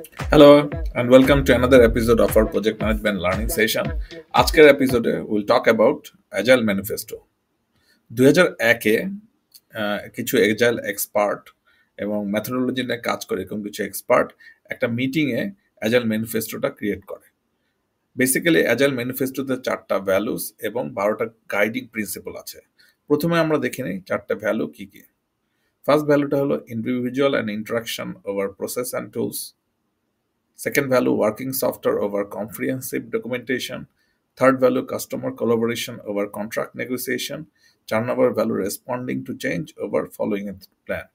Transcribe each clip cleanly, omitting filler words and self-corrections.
Hello and welcome to another episode of our project management learning session. আজকের এপিসোডে will talk about agile manifesto. 2001-এ কিছু agile expert এবং methodology নিয়ে কাজ করে এরকম কিছু এক্সপার্ট একটা মিটিংয়ে অ্যাজাইল ম্যানিফেস্টোটা ক্রিয়েট করে। বেসিক্যালি অ্যাজাইল ম্যানিফেস্টোতে 4টা ভ্যালুস এবং 12টা গাইডিং প্রিন্সিপল আছে। প্রথমে আমরা দেখে নিই 4টা ভ্যালু কি কি। ফার্স্ট ভ্যালুটা হলো individual and interaction over process and tools. Second value, working software over comprehensive documentation. Third value, customer collaboration over contract negotiation. 4 number value, responding to change over following a plan.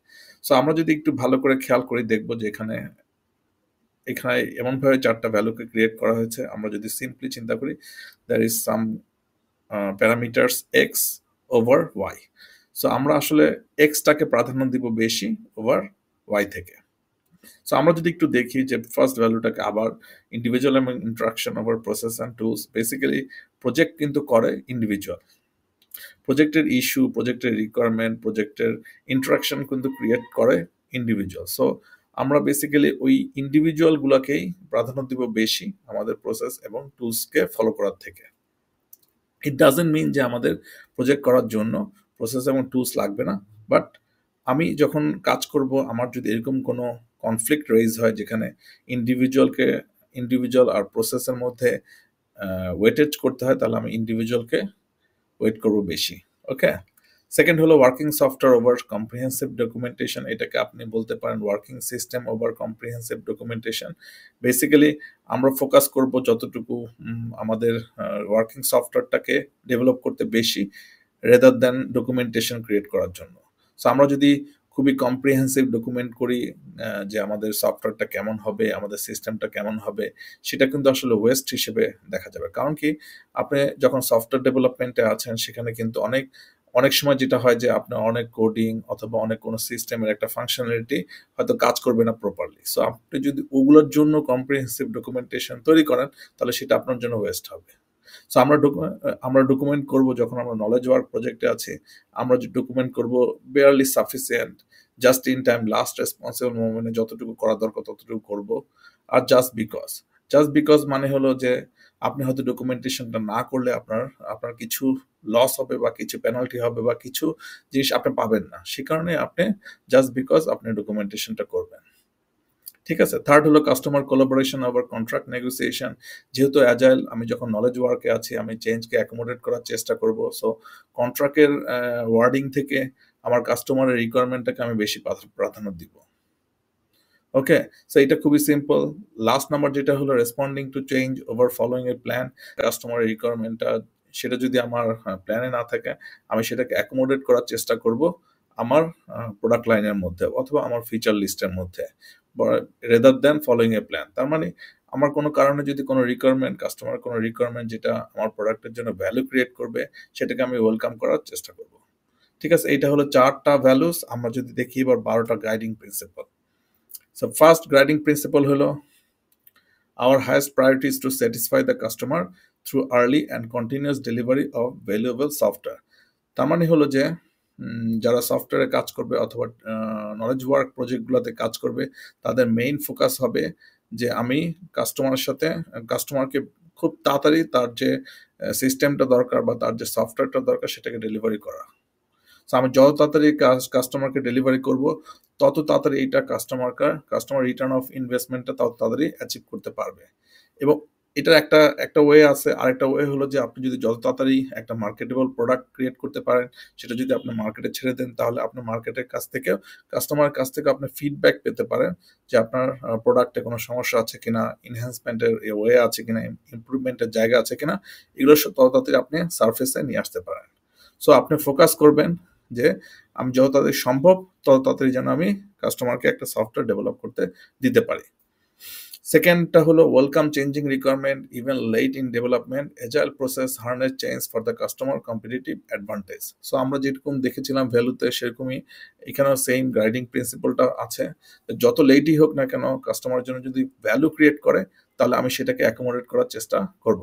So আমরা যদি একটু ভালো করে খেয়াল করি দেখব যে এখানে এমনভাবে 4টা ভ্যালুকে ক্রিয়েট করা হয়েছে। আমরা যদি সিম্পলি চিন্তা করি, there is some parameters X over Y. So আমরা আসলে এক্সটাকে প্রাধান্য দিব বেশি ওভার ওয়াই থেকে। সো আমরা যদি একটু দেখি যে ফার্স্ট ভ্যালুটাকে আবার ইন্ডিভিজুয়াল এবং interaction over process and tools. Basically project কিন্তু করে ইন্ডিভিজুয়াল, প্রজেক্টের ইস্যু, প্রজেক্টের রিকোয়ারমেন্ট, প্রজেক্টের ইন্টারাকশন কিন্তু ক্রিয়েট করে ইন্ডিভিজুয়াল। সো আমরা বেসিক্যালি ওই ইন্ডিভিজুয়ালগুলোকেই প্রাধান্য দিব বেশি আমাদের প্রসেস এবং টুলসকে ফলো করার থেকে। ইট ডাজেন্ট মিন যে আমাদের প্রজেক্ট করার জন্য প্রসেস এবং টুলস লাগবে না, বাট আমি যখন কাজ করব আমার যদি এরকম কোনো কনফ্লিক্ট রেইজ হয় যেখানে ইন্ডিভিজুয়াল আর প্রসেসের মধ্যে ওয়েটেজ করতে হয়, তাহলে আমি ইন্ডিভিজুয়ালকে ওয়েট করব বেশি। ওকে, সেকেন্ড হলো working software over comprehensive documentation. এটাকে আপনি বলতে পারেন working system over comprehensive documentation. Basically আমরা ফোকাস করব যতটুকু আমাদের ওয়ার্কিং সফটওয়্যারটাকে ডেভেলপ করতে বেশি, রেদার দ্যান ডকুমেন্টেশন ক্রিয়েট করার জন্য। সো আমরা যদি খুবই কম্প্রিহেন্সিভ ডকুমেন্ট করি যে আমাদের সফটওয়্যারটা কেমন হবে, আমাদের সিস্টেমটা কেমন হবে, সেটা কিন্তু আসলে ওয়েস্ট হিসেবে দেখা যাবে। কারণ কি, আপনি যখন সফটওয়্যার ডেভেলপমেন্টে আছেন সেখানে কিন্তু অনেক সময় যেটা হয় যে আপনার অনেক কোডিং অথবা অনেক কোনো সিস্টেমের একটা ফাংশনালিটি হয়তো কাজ করবে না প্রপারলি। সো আপনি যদি ওগুলোর জন্য কম্প্রিহেন্সিভ ডকুমেন্টেশন তৈরি করেন তাহলে সেটা আপনার জন্য ওয়েস্ট হবে। সো আমরা ডকুমেন্ট করব যখন আমরা নলেজ ওয়ার্ক প্রজেক্টে আছি, আমরা যে ডকুমেন্ট করব barely sufficient, just in time, last responsible মোমেন্টে যতটুকু করা দরকার ততটুকু করব। আর জাস্ট বিকজ মানে হলো যে আপনি হয়তো ডকুমেন্টেশনটা না করলে আপনার কিছু লস হবে বা কিছু পেনাল্টি হবে বা কিছু জিনিস আপনি পাবেন না, সে কারণে আপনি জাস্ট বিকজ আপনি ডকুমেন্টেশনটা করবেন। ঠিক আছে, থার্ড হলো customer collaboration over contract negotiation. যেহেতু অ্যাজাইল, আমি যখন নলেজ ওয়ার্কে আছি আমি চেঞ্জকে অ্যাকোমোডেট করার চেষ্টা করব। সো কন্ট্রাক্টের ওয়ার্ডিং থেকে আমার কাস্টমারের রিকোয়ারমেন্টটাকে আমি বেশি প্রাধান্য দিব। ওকে, সো এটা খুবই সিম্পল। লাস্ট নাম্বার যেটা হলো responding to change over following A plan. কাস্টমারের রিকোয়ারমেন্টটা সেটা যদি আমার প্ল্যানে না থাকে, আমি সেটাকে অ্যাকোমোডেট করার চেষ্টা করব আমার প্রোডাক্ট লাইনের মধ্যে অথবা আমার ফিচার লিস্টের মধ্যে, রেদার দ্যান ফলোইং এ প্ল্যান। তার মানে আমার কোনো কারণে যদি কোনো কাস্টমার কোনো রিকোয়ারমেন্ট যেটা আমার প্রোডাক্টের জন্য ভ্যালু ক্রিয়েট করবে, সেটাকে আমি ওয়েলকাম করার চেষ্টা করব। ঠিক আছে, এইটা হলো 4টা ভ্যালুস। আমরা যদি দেখি এবার 12টা guiding principle. So first guiding principle হলো our highest priority is to satisfy the customer through early and continuous delivery of valuable software. তার মানে হলো যে যারা সফটওয়্যারে কাজ করবে অথবা নলেজ ওয়ার্ক প্রজেক্টগুলোতে কাজ করবে, তাদের মেইন ফোকাস হবে যে আমি কাস্টমারকে খুব তাড়াতাড়ি তার যে সিস্টেমটা দরকার বা তার যে সফটওয়্যারটা দরকার সেটাকে ডেলিভারি করা। সো আমি যত তাড়াতাড়ি কাস্টমারকে ডেলিভারি করব, তত তাড়াতাড়ি এইটা কাস্টমার রিটার্ন অফ ইনভেস্টমেন্টটা তত তাড়াতাড়ি অ্যাচিভ করতে পারবে। এবং এটার একটা ওয়ে আছে। আরেকটা ওয়ে হলো যে আপনি যদি যত তাড়াতাড়ি একটা মার্কেটেবল প্রোডাক্ট ক্রিয়েট করতে পারেন, সেটা যদি আপনি মার্কেটে ছেড়ে দেন, তাহলে আপনার কাস্টমারের কাছ থেকে আপনি ফিডব্যাক পেতে পারেন যে আপনার প্রোডাক্টে কোনো সমস্যা আছে কিনা, এনহ্যান্সমেন্টের ওয়ে আছে কিনা, ইমপ্রুভমেন্টের জায়গা আছে কিনা, এগুলো তত তাড়াতাড়ি আপনি সারফেসে নিয়ে আসতে পারেন। সো আপনি ফোকাস করবেন যে আমি যত তাড়াতাড়ি সম্ভব তত তাড়াতাড়ি যেন আমি কাস্টমারকে একটা সফটওয়্যার ডেভেলপ করতে দিতে পারি। সেকেন্ডটা হলো welcome changing requirement even late in development, agile process harness change for the customer competitive advantage. So আমরা যেরকম দেখেছিলাম ভ্যালুতে, সেরকমই এখানেও সেম গাইডিং প্রিন্সিপালটা আছে। যত লেটই হোক না কেন, কাস্টমারের জন্য যদি ভ্যালু ক্রিয়েট করে তাহলে আমি সেটাকে অ্যাকোমোডেট করার চেষ্টা করব।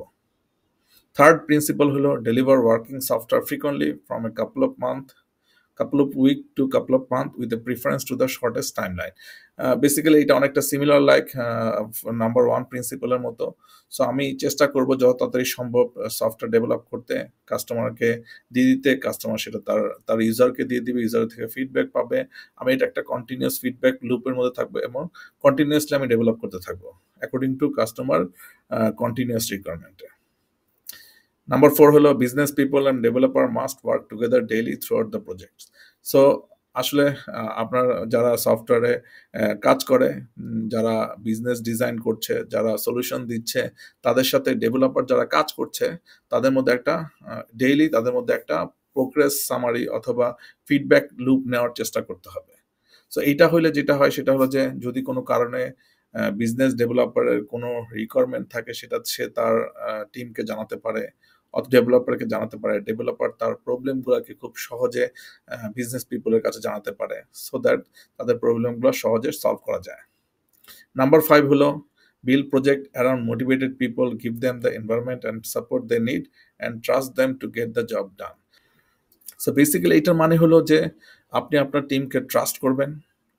থার্ড প্রিন্সিপাল হলো deliver working software frequently from a couple of month couple of week to couple of month with a preference to the shortest timeline. Basically এটা অনেকটা সিমিলার লাইক নাম্বার 1 প্রিন্সিপালের মতো। সো আমি চেষ্টা করব যত তাড়াতাড়ি সম্ভব সফটওয়্যার ডেভেলপ করতে, কাস্টমারকে দিয়ে দিতে, কাস্টমার সেটা তার ইউজারকে দিয়ে দিবে, ইউজার থেকে ফিডব্যাক পাবে। আমি এটা একটা কন্টিনিউয়াস ফিডব্যাক লুপের মধ্যে থাকবো এবং কন্টিনিউয়াসলি আমি ডেভেলপ করতে থাকবো অ্যাকর্ডিং টু কাস্টমার কন্টিনিউয়াস রিকোয়ারমেন্টে। নাম্বার 4 হলো business people and developer must work together daily throughout the project. So আসলে আপনার যারা সফটওয়্যারে কাজ করে, যারা বিজনেস ডিজাইন করছে, যারা সলিউশন দিচ্ছে, তাদের সাথে ডেভেলপার যারা কাজ করছে, তাদের মধ্যে একটা ডেইলি তাদের মধ্যে একটা প্রোগ্রেস সামারি অথবা ফিডব্যাক লুপ নেওয়ার চেষ্টা করতে হবে। সো এইটা হইলে যেটা হয় সেটা হলো যে যদি কোনো কারণে বিজনেস ডেভেলপারের কোনো রিকোয়ারমেন্ট থাকে সেটা সে তার টিমকে জানাতে পারে, ডেভেলপারকে জানাতে পারে, ডেভেলপার তার প্রবলেমগুলোকে খুব সহজে বিজনেস পিপলের কাছে জানাতে পারে, সো দ্যাট তাদের প্রবলেমগুলো সহজে সলভ করা যায়। নাম্বার 5 হলো build project around motivated people, give them the environment and support they need and trust them to get the job done. So basically এটার মানে হলো যে আপনি আপনার টিমকে ট্রাস্ট করবেন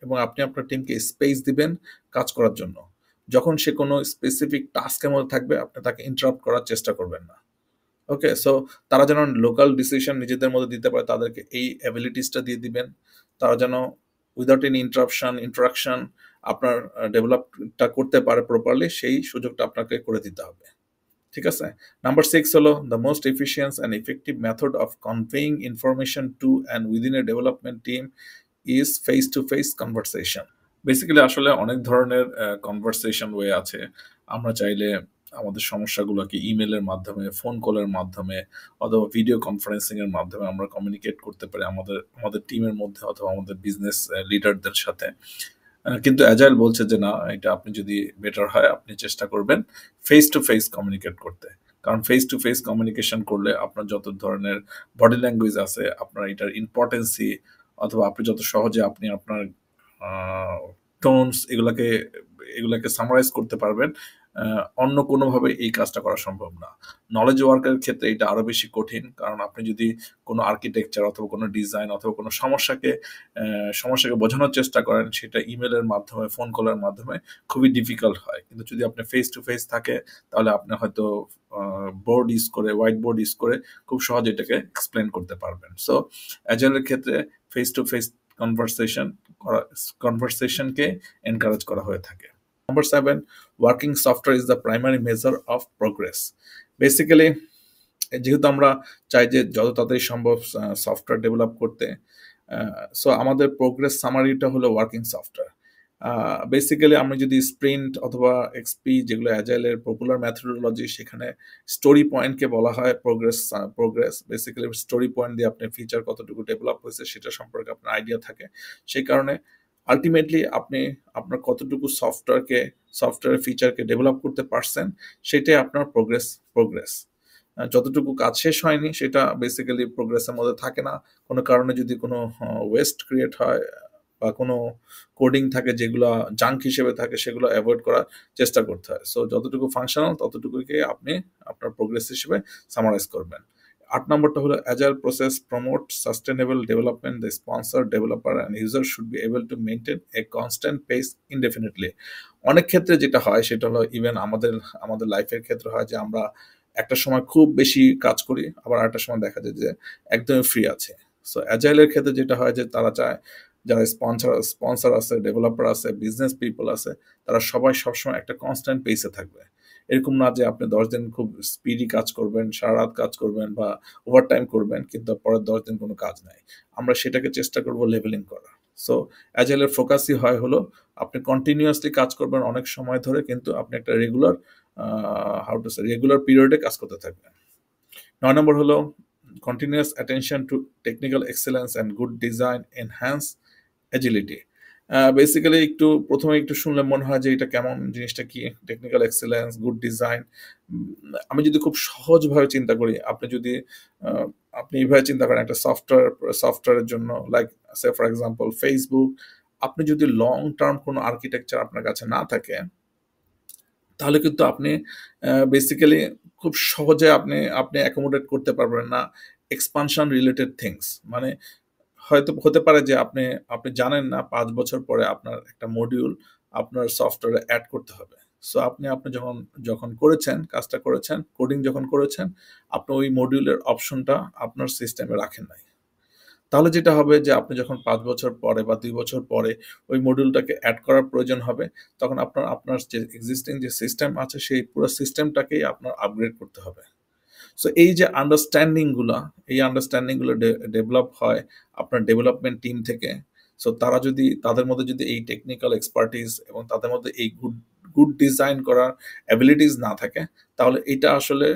এবং আপনি আপনার টিমকে স্পেস দিবেন কাজ করার জন্য। যখন সে কোনো স্পেসিফিক টাস্কের মধ্যে থাকবে আপনি তাকে ইন্টারাপ্ট করার চেষ্টা করবেন না। ওকে, সো তারা যেন লোকাল ডিসিশন নিজেদের মধ্যে দিতে পারে, তাদেরকে এই অ্যাবিলিটিসটা দিয়ে দিবেন। তারা যেন উইদাউট এনি ইন্টারাকশন আপনার ডেভেলপটা করতে পারে প্রপারলি, সেই সুযোগটা আপনাকে করে দিতে হবে। ঠিক আছে। নাম্বার 6 হলো the most efficient and effective method of conveying information to and within a development team is face to face conversation. Basically আসলে অনেক ধরনের কনভারসেশন ওয়ে আছে। আমরা চাইলে আমাদের সমস্যাগুলোকে ইমেলের মাধ্যমে, ফোন কলের মাধ্যমে অথবা ভিডিও কনফারেন্সিং এর মাধ্যমে আমরা কমিউনিকেট করতে পারি আমাদের টিমের মধ্যে অথবা আমাদের বিজনেস লিডারদের সাথে। কিন্তু অ্যাজাইল বলছে যে না, এটা আপনি যদি বেটার হয় আপনি চেষ্টা করবেন ফেস টু ফেস কমিউনিকেট করতে। কারণ ফেস টু ফেস কমিউনিকেশন করলে আপনার যত ধরনের বডি ল্যাঙ্গুয়েজ আছে, আপনার এটার ইম্পর্টেন্সি অথবা আপনি যত সহজে আপনি আপনার টোনস এগুলাকে সামারাইজ করতে পারবেন, অন্য কোনোভাবে এই কাজটা করা সম্ভব না। নলেজ ওয়ার্কের ক্ষেত্রে এটা আরো বেশি কঠিন, কারণ আপনি যদি কোনো আর্কিটেকচার অথবা কোনো ডিজাইন অথবা কোনো সমস্যাকে বোঝানোর চেষ্টা করেন, সেটা ইমেলের মাধ্যমে, ফোন কলের মাধ্যমে খুবই ডিফিকাল্ট হয়। কিন্তু যদি আপনি ফেস টু ফেস থাকে, তাহলে আপনি হয়তো বোর্ড ইউজ করে, হোয়াইট বোর্ড ইউজ করে খুব সহজে এটাকে এক্সপ্লেন করতে পারবেন। সো অ্যাজাইলের ক্ষেত্রে ফেস টু ফেস কনভারসেশনকে এনকারেজ করা হয়ে থাকে। Number 7, working software is the primary measure of progress. Basically, যেহেতু আমরা চাই যে যত তাড়াতাড়ি সম্ভব সফটওয়্যার ডেভেলপ করতে, সো আমাদের প্রোগ্রেস সামারিটা হলো ওয়ার্কিং সফটওয়্যার। বেসিক্যালি আমরা যদি স্প্রিন্ট অথবা এক্সপি, যেগুলো অ্যাজাইলের পপুলার ম্যাথোডোলজি, সেখানে স্টোরি পয়েন্টকে বলা হয় প্রোগ্রেস। বেসিক্যালি স্টোরি পয়েন্ট দিয়ে আপনার ফিচার কতটুকু ডেভেলপ হয়েছে সেটা সম্পর্কে আপনার আইডিয়া থাকে। সেই কারণে আলটিমেটলি আপনি আপনার কতটুকু সফটওয়্যার ফিচারকে ডেভেলপ করতে পারছেন সেটাই আপনার প্রোগ্রেস। যতটুকু কাজ শেষ হয়নি সেটা বেসিক্যালি প্রোগ্রেসের মধ্যে থাকে না। কোনো কারণে যদি কোনো ওয়েস্ট ক্রিয়েট হয় বা কোনো কোডিং থাকে যেগুলো জাঙ্ক হিসেবে থাকে, সেগুলো অ্যাভয়েড করার চেষ্টা করতে হয়। সো যতটুকু ফাংশনাল ততটুকুকে আপনি আপনার প্রোগ্রেস হিসেবে সামারাইজ করবেন। 8 নম্বরটা হলো agile process promote sustainable development. The sponsor, developer and user should be able to maintain a constant pace ইনডেফিনিটলি। অনেক ক্ষেত্রে যেটা হয় সেটা হলো ইভেন আমাদের লাইফের ক্ষেত্রে হয় যে আমরা একটা সময় খুব বেশি কাজ করি, আবার আরেকটা সময় দেখা যায় যে একদমই ফ্রি আছে। সো অ্যাজাইলের ক্ষেত্রে যেটা হয় যে তারা চায় যারা স্পন্সর আছে, ডেভেলপার আছে, বিজনেস পিপল আছে, তারা সবাই সবসময় একটা কনস্ট্যান্ট পেসে থাকবে। এরকম না যে আপনি 10 দিন খুব স্পিডি কাজ করবেন, সারা রাত কাজ করবেন বা ওভারটাইম করবেন, কিন্তু পরের 10 দিন কোনো কাজ নাই। আমরা সেটাকে চেষ্টা করব লেভেলিং করা। সো অ্যাজাইলের ফোকাসই হয় হলো আপনি কন্টিনিউয়াসলি কাজ করবেন অনেক সময় ধরে, কিন্তু আপনি একটা রেগুলার পিরিয়ডে কাজ করতে থাকবেন। 9 নম্বর হলো continuous attention to technical excellence and good design enhance agility. Basically প্রথমে একটু শুনলে মনে হয় যে এটা কেমন, জিনিসটা কি টেকনিক্যাল এক্সেলেন্স, গুড ডিজাইন। আমি যদি খুব সহজভাবে চিন্তা করি, আপনি এইভাবে চিন্তা করেন একটা সফটওয়্যারের জন্য, like say for example Facebook, আপনি যদি লং টার্ম কোনো আর্কিটেকচার আপনার কাছে না থাকে, তাহলে কিন্তু আপনি বেসিক্যালি খুব সহজে আপনি অ্যাকোমোডেট করতে পারবেন না এক্সপানশন রিলেটেড থিংস। মানে হয়তো হতে পারে যে আপনি জানেন না ৫ বছর পরে আপনার একটা মডিউল আপনার সফটওয়্যারে এড করতে হবে। সো আপনি যখন যখন করেছেন, কাজটা করেছেন, কোডিং যখন করেছেন, আপনি ওই মডিউলের অপশনটা আপনার সিস্টেমে রাখেন নাই। তাহলে যেটা হবে যে আপনি যখন ৫ বছর পরে বা ২ বছর পরে ওই মডিউলটাকে এড করার প্রয়োজন হবে, তখন আপনার যে এক্সিস্টিং যে সিস্টেম আছে সেই পুরো সিস্টেমটাকেই আপনার আপগ্রেড করতে হবে। সো এই যে আন্ডারস্ট্যান্ডিং গুলো ডেভেলপ হয় আপনার ডেভেলপমেন্ট টিম থেকে। সো তাদের মধ্যে যদি এই টেকনিক্যাল এক্সপার্টিস এবং তাদের মধ্যে এই গুড ডিজাইন করার অ্যাবিলিটিস না থাকে, তাহলে এটা আসলে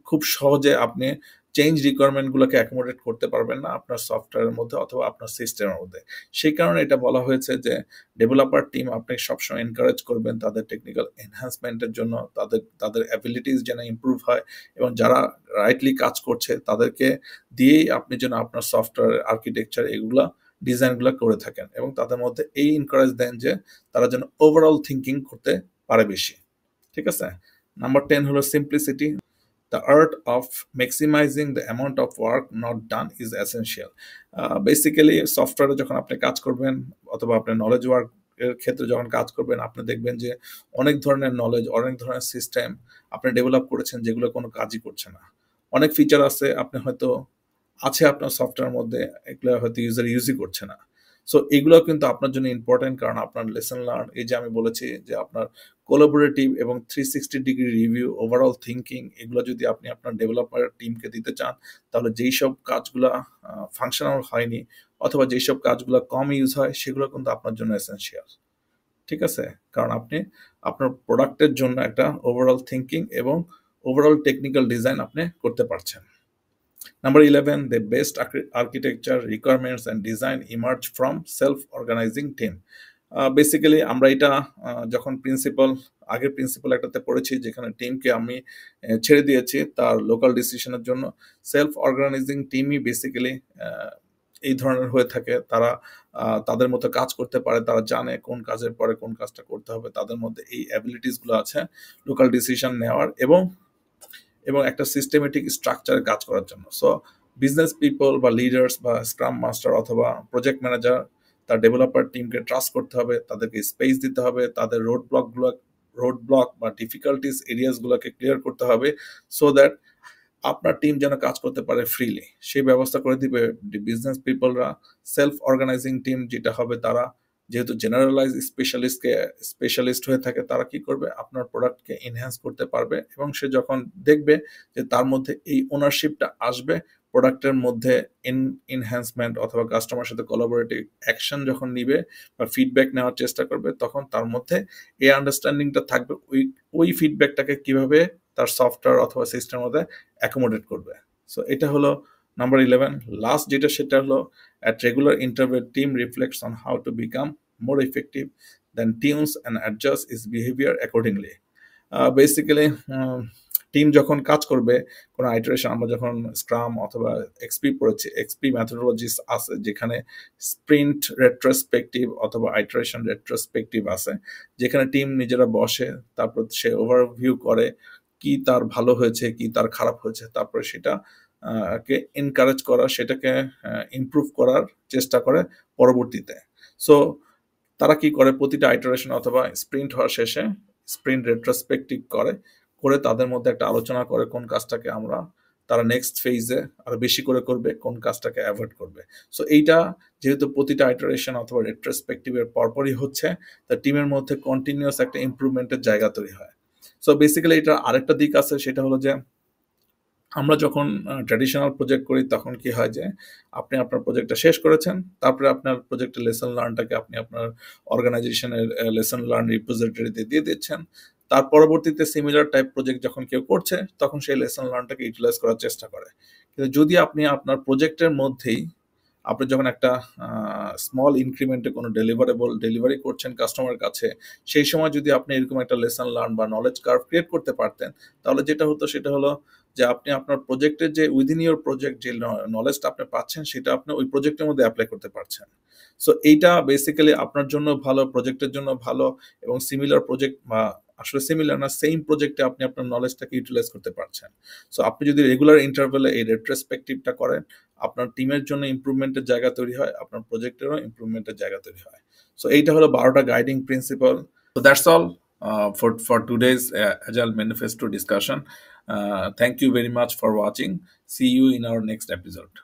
খুব সহজে আপনি চেঞ্জ রিকোয়ারমেন্ট গুলোকে অ্যাকোমোডেট করতে পারবেন না আপনার সফটওয়্যারের মধ্যে অথবা আপনার সিস্টেমের মধ্যে। সেই কারণে এটা বলা হয়েছে যে ডেভেলপার টিম আপনি সবসময় এনকারেজ করবেন তাদের টেকনিক্যাল এনহ্যান্সমেন্টের জন্য, তাদের অ্যাবিলিটিস যেন ইমপ্রুভ হয় এবং যারা রাইটলি কাজ করছে তাদেরকে দিয়েই আপনি যেন আপনার সফটওয়্যার আর্কিটেকচার এগুলা ডিজাইনগুলো করে থাকেন এবং তাদের মধ্যে এই এনকারেজ দেন যে তারা যেন ওভারঅল থিঙ্কিং করতে পারে বেশি। ঠিক আছে? নাম্বার 10 হলো simplicity. The art of maximizing the amount of work not done is essential. Basically সফটওয়্যারে যখন আপনি কাজ করবেন অথবা আপনি নলেজ ওয়ার্ক এর ক্ষেত্রে যখন কাজ করবেন, আপনি দেখবেন যে অনেক ধরনের নলেজ, অনেক ধরনের সিস্টেম আপনি ডেভেলপ করেছেন যেগুলো কোনো কাজই করছে না। অনেক ফিচার আছে আপনি হয়তো আছে আপনার সফটওয়্যারের মধ্যে, এগুলো হয়তো ইউজার ইউজই করছে না। সো এগুলো কিন্তু আপনার জন্য ইম্পর্টেন্ট, কারণ আপনার লেসন লার্ন, এই যে আমি বলেছি যে আপনার কোলাবোরেটিভ এবং 360 ডিগ্রি রিভিউ, ওভারঅল থিঙ্কিং, এগুলো যদি আপনি আপনার ডেভেলপার টিমকে দিতে চান, তাহলে যেই সব কাজগুলা ফাংশনাল হয়নি অথবা যেই সব কাজগুলো কম ইউজ হয় সেগুলো কিন্তু আপনার জন্য এসেনশিয়াল। ঠিক আছে? কারণ আপনি আপনার প্রোডাক্টের জন্য একটা ওভারঅল থিঙ্কিং এবং ওভারঅল টেকনিক্যাল ডিজাইন আপনি করতে পারছেন। Number 11, the best architecture requirements and design emerge from self-organizing team. Basically আমরা এটা যখন আগের প্রিন্সিপাল একটাতে পড়েছি যেখানে টিমকে আমি ছেড়ে দিয়েছি তার লোকাল ডিসিশনের জন্য। সেলফ অর্গানাইজিং টিমই বেসিক্যালি এই ধরনের হয়ে থাকে। তারা তাদের মতো কাজ করতে পারে, তারা জানে কোন কাজের পরে কোন কাজটা করতে হবে, তাদের মধ্যে এই অ্যাবিলিটিসগুলো আছে লোকাল ডিসিশন নেওয়ার এবং একটা সিস্টেমেটিক স্ট্রাকচারে কাজ করার জন্য। সো বিজনেস পিপল বা লিডার্স বা স্ক্রাম মাস্টার অথবা প্রজেক্ট ম্যানেজার তার ডেভেলপার টিমকে ট্রাস্ট করতে হবে, তাদেরকে স্পেস দিতে হবে, তাদের রোড ব্লক বা ডিফিকাল্টিস এরিয়াসগুলোকে ক্লিয়ার করতে হবে, সো দ্যাট আপনার টিম যেন কাজ করতে পারে ফ্রিলি, সেই ব্যবস্থা করে দিবে বিজনেস পিপলরা। সেলফ অর্গানাইজিং টিম যেটা হবে, তারা যেহেতু জেনারেলাইজ স্পেশালিস্ট হয়ে থাকে, তারা কি করবে, আপনার প্রোডাক্টকে এনহ্যান্স করতে পারবে এবং সে যখন দেখবে যে তার মধ্যে এই ওনারশিপটা আসবে, প্রোডাক্টের মধ্যে এনহ্যান্সমেন্ট অথবা কাস্টমার সাথে কোলাবোরেটিভ অ্যাকশন যখন নিবে বা ফিডব্যাক নেওয়ার চেষ্টা করবে, তখন তার মধ্যে এই আন্ডারস্ট্যান্ডিংটা থাকবে ওই ফিডব্যাকটাকে কিভাবে তার সফটওয়্যার অথবা সিস্টেমের মধ্যে অ্যাকোমোডেট করবে। সো এটা হলো নাম্বার 11। লাস্ট যেটা, সেটা হলো at regular interval team reflects on how to become more effective, then tunes and adjust its behavior accordingly. Basically team যখন কাজ করবে কোনো আইটারেশন, আমরা যখন স্ক্রাম অথবা এক্সপি পড়েছি, এক্সপি ম্যাথোডোলজিস আছে যেখানে স্প্রিন্ট রেট্রোস্পেক্টিভ অথবা আইটারেশন রেট্রোস্পেক্টিভ আছে, যেখানে টিম নিজেরা বসে, তারপর সে ওভারভিউ করে কি তার ভালো হয়েছে কি তার খারাপ হয়েছে, তারপরে সেটা কে এনকারেজ করা, সেটাকে ইমপ্রুভ করার চেষ্টা করে পরবর্তীতে। সো তারা কি করে, প্রতিটা আইটারেশন অথবা স্প্রিন্ট হওয়ার শেষে স্প্রিন্ট রেট্রোস্পেক্টিভ করে তাদের মধ্যে একটা আলোচনা করে কোন কাজটাকে তারা নেক্সট ফেজে আরো বেশি করে করবে, কোন কাজটাকে অ্যাভয়েড করবে। সো এইটা যেহেতু প্রতিটা আইটারেশন অথবা রেট্রোস্পেক্টিভের পরপরই হচ্ছে, তা টিমের মধ্যে কন্টিনিউয়াস একটা ইমপ্রুভমেন্টের জায়গা তৈরি হয়। সো বেসিক্যালি এটার আরেকটা দিক আছে, সেটা হলো যে আমরা যখন ট্র্যাডিশনাল প্রজেক্ট করি তখন কি হয় যে আপনি আপনার প্রজেক্টটা শেষ করেছেন, তারপরে আপনার প্রজেক্টের লেসন লার্নটাকে আপনি আপনার অর্গানাইজেশনের লেসন লার্ন রিপোজিটরিতে দিয়ে দিচ্ছেন। তার পরবর্তীতে সিমিলার টাইপ প্রজেক্ট যখন কেউ করছে, তখন সেই লেসন লার্নটাকে ইউটিলাইজ করার চেষ্টা করে। কিন্তু যদি আপনি আপনার প্রজেক্টের মধ্যেই আপনি যখন একটা স্মল ইনক্রিমেন্টে কোনো ডেলিভারি করছেন কাস্টমারের কাছে, সেই সময় যদি আপনি এরকম একটা লেসন লার্ন বা নলেজ কার্ভ ক্রিয়েট করতে পারতেন, তাহলে যেটা হতো সেটা হলো যে আপনি আপনার প্রজেক্টের যে উইদিন ইউর প্রজেক্ট যে নলেজটা আপনি পাচ্ছেন, সেটা আপনি ওই প্রজেক্টের মধ্যে অ্যাপ্লাই করতে পারছেন। সো এইটা বেসিক্যালি আপনার জন্য ভালো, প্রজেক্টের জন্য ভালো এবং সিমিলার প্রজেক্ট বা আসলে সিমিলার না, সেম প্রজেক্টে আপনি আপনার নলেজটাকে ইউটিলাইজ করতে পারছেন। সো আপনি যদি রেগুলার ইন্টারভ্যালে এই রেট্রোস্পেক্টিভটা করেন, আপনার টিমের জন্য ইমপ্রুভমেন্টের জায়গা তৈরি হয়, আপনার প্রজেক্টেরও ইমপ্রুভমেন্টের জায়গা তৈরি হয়। সো এইটা হলো 12টা guiding principle. So that's all for today's Agile Manifesto discussion. Thank you very much for watching. See you in our next episode.